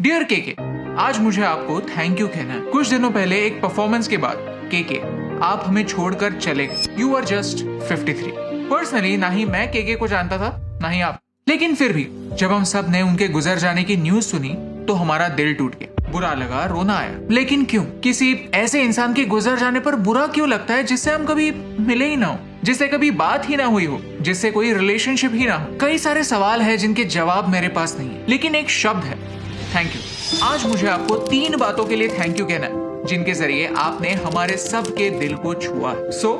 Dear KK, आज मुझे आपको थैंक यू कहना है। कुछ दिनों पहले एक परफॉर्मेंस के बाद केके आप हमें छोड़कर चले गए। You are just 53। पर्सनली ना ही मैं केके को जानता था ना ही आप, लेकिन फिर भी जब हम सब ने उनके गुजर जाने की न्यूज सुनी तो हमारा दिल टूट गया, बुरा लगा, रोना आया। लेकिन क्यों? किसी ऐसे इंसान के गुजर जाने पर बुरा क्यों लगता है जिससे हम कभी मिले ही ना हो, जिससे कभी बात ही ना हुई हो, जिससे कोई रिलेशनशिप ही ना हो? कई सारे सवाल है जिनके जवाब मेरे पास नहीं है, लेकिन एक शब्द है, थैंक यू। आज मुझे आपको 3 बातों के लिए थैंक यू कहना है जिनके जरिए आपने हमारे सबके दिल को छुआ। सो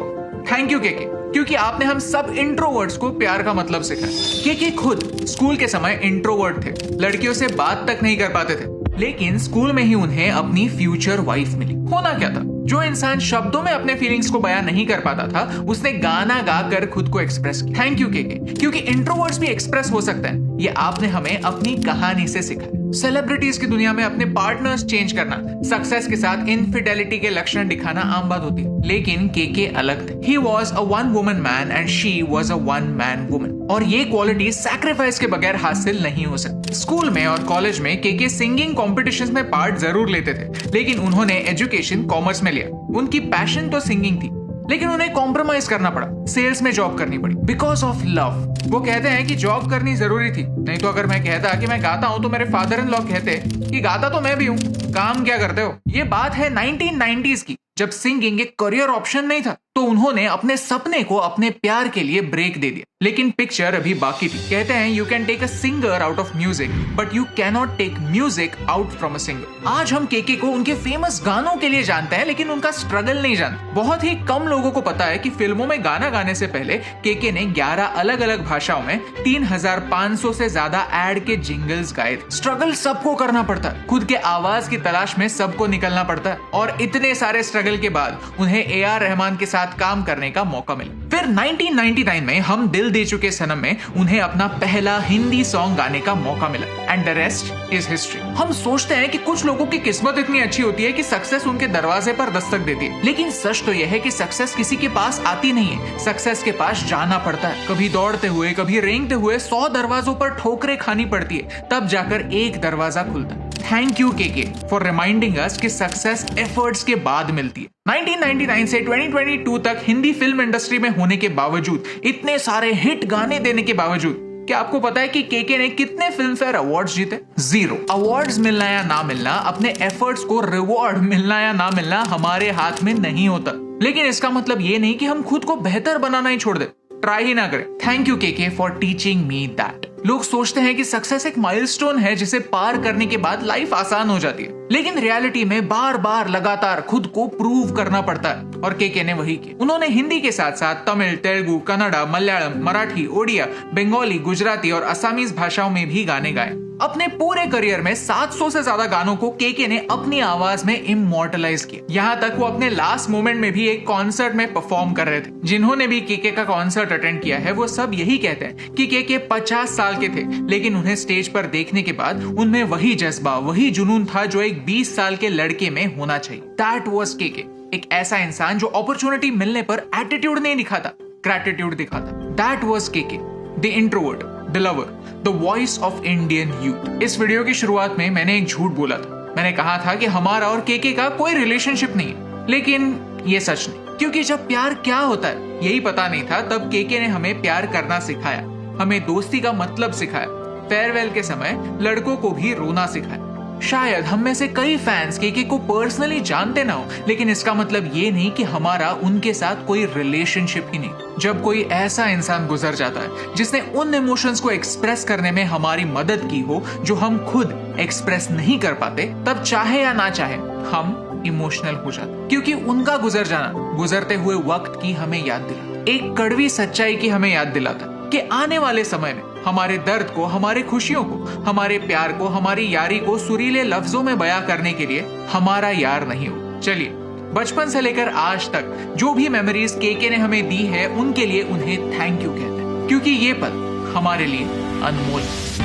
थैंक यू केके, क्योंकि आपने हम सब इंट्रोवर्ट्स को प्यार का मतलब सिखाया। केके खुद स्कूल के समय इंट्रोवर्ट थे, लड़कियों से बात तक नहीं कर पाते थे, लेकिन स्कूल में ही उन्हें अपनी फ्यूचर वाइफ मिली। होना क्या था? जो इंसान शब्दों में अपने फीलिंग्स को बयां नहीं कर पाता था, उसने गाना गाकर खुद को एक्सप्रेस किया। थैंक यू केके, क्योंकि इंट्रोवर्ट्स भी एक्सप्रेस हो सकते हैं। ये आपने हमें अपनी कहानी से सिखाया। सेलिब्रिटीज की दुनिया में अपने पार्टनर्स चेंज करना, सक्सेस के साथ इनफिडेलिटी के लक्षण दिखाना आम बात होती है, लेकिन केके अलग थे। He was a one woman man and she was a one man woman, और ये क्वालिटी सैक्रिफाइस के बगैर हासिल नहीं हो सकती। स्कूल में और कॉलेज में केके सिंगिंग कॉम्पिटिशंस में पार्ट जरूर लेते थे, लेकिन उन्होंने एजुकेशन कॉमर्स में लिया। उनकी पैशन तो सिंगिंग थी, लेकिन उन्हें कॉम्प्रोमाइज करना पड़ा, सेल्स में जॉब करनी पड़ी बिकॉज ऑफ लव। वो कहते हैं कि जॉब करनी जरूरी थी, नहीं तो अगर मैं कहता कि मैं गाता हूं तो मेरे फादर इन लॉ कहते कि गाता तो मैं भी हूं, काम क्या करते हो। ये बात है 1990s की, जब सिंगिंग एक करियर ऑप्शन नहीं था, तो उन्होंने अपने सपने को अपने प्यार के लिए ब्रेक दे दिया। लेकिन पिक्चर अभी बाकी थी। कहते हैं you can take a singer out of music but you can not take music out from a singer. आज हम केके को उनके फेमस गानों के लिए जानते हैं, लेकिन उनका स्ट्रगल नहीं जानते। बहुत ही कम लोगों को पता है कि फिल्मों में गाना गाने से पहले केके ने 11 अलग अलग भाषाओं में 3500 से ज्यादा एड के जिंगल्स गाए थे। स्ट्रगल सबको करना पड़ता है, खुद के आवाज की तलाश में सबको निकलना पड़ता है, और इतने सारे स्ट्रगल के बाद उन्हें ए.आर. रहमान के साथ काम करने का मौका मिला। फिर 1999 में हम दिल दे चुके सनम में उन्हें अपना पहला हिंदी सॉन्ग गाने का मौका मिला, and the rest is history. हम सोचते हैं कि कुछ लोगों की किस्मत इतनी अच्छी होती है कि सक्सेस उनके दरवाजे पर दस्तक देती है, लेकिन सच तो यह है कि सक्सेस किसी के पास आती नहीं है, सक्सेस के पास जाना पड़ता है। कभी दौड़ते हुए, कभी रेंगते हुए 100 दरवाजों पर ठोकरें खानी पड़ती है, तब जाकर एक दरवाजा खुलता है। Thank you KK for reminding us कि सक्सेस एफर्ट्स के बाद मिलती है। 1999 से 2022 तक हिंदी फिल्म इंडस्ट्री में होने के बावजूद, इतने सारे हिट गाने देने के बावजूद, क्या आपको पता है कि केके ने कितने फिल्म फेयर अवार्ड्स जीते? 0। अवार्ड्स मिलना या ना मिलना, अपने एफर्ट्स को रिवॉर्ड मिलना या ना मिलना हमारे हाथ में नहीं होता, लेकिन इसका मतलब ये नहीं कि हम खुद को बेहतर बनाना ही छोड़ दे, ट्राई ही ना करें। Thank you KK for teaching me that. लोग सोचते हैं कि सक्सेस एक माइलस्टोन है जिसे पार करने के बाद लाइफ आसान हो जाती है, लेकिन रियलिटी में बार बार लगातार खुद को प्रूव करना पड़ता है, और केके ने वही किया। उन्होंने हिंदी के साथ साथ तमिल, तेलुगु, कन्नड़ा, मलयालम, मराठी, ओडिया, बंगाली, गुजराती और असमीज भाषाओं में भी गाने गाए। अपने पूरे करियर में 700 से ज्यादा गानों को केके ने अपनी आवाज में इमॉर्टलाइज किया। यहाँ तक वो अपने लास्ट मोमेंट में भी एक कॉन्सर्ट में परफॉर्म कर रहे थे। जिन्होंने भी केके का कॉन्सर्ट अटेंड किया है वो सब यही कहते हैं कि केके 50 साल के थे, लेकिन उन्हें स्टेज पर देखने के बाद उनमें वही जज्बा, वही जुनून था जो एक 20 साल के लड़के में होना चाहिए। दैट वाज केके, एक ऐसा इंसान जो अपॉर्चुनिटी मिलने पर एटीट्यूड नहीं दिखाता, ग्रैटिट्यूड दिखाता। That was KK, the introvert, the lover, the voice of Indian youth. इस वीडियो की शुरुआत में मैंने एक झूठ बोला था। मैंने कहा था कि हमारा और केके का कोई रिलेशनशिप नहीं है, लेकिन ये सच नहीं, क्योंकि जब प्यार क्या होता है यही पता नहीं था, तब केके ने हमें प्यार करना सिखाया, हमें दोस्ती का मतलब सिखाया, फेयरवेल के समय लड़कों को भी रोना सिखाया। शायद हम में से कई फैंस केके को पर्सनली जानते ना हो, लेकिन इसका मतलब ये नहीं कि हमारा उनके साथ कोई रिलेशनशिप ही नहीं। जब कोई ऐसा इंसान गुजर जाता है जिसने उन इमोशंस को एक्सप्रेस करने में हमारी मदद की हो जो हम खुद एक्सप्रेस नहीं कर पाते, तब चाहे या ना चाहे हम इमोशनल हो जाते, क्योंकि उनका गुजर जाना गुजरते हुए वक्त की हमें याद दिलाता, एक कड़वी सच्चाई की हमें याद दिलाता कि आने वाले समय में हमारे दर्द को, हमारे खुशियों को, हमारे प्यार को, हमारी यारी को सुरीले लफ्जों में बयां करने के लिए हमारा यार नहीं हो। चलिए, बचपन से लेकर आज तक जो भी मेमोरीज केके ने हमें दी है, उनके लिए उन्हें थैंक यू कहते हैं, क्योंकि ये पल हमारे लिए अनमोल है।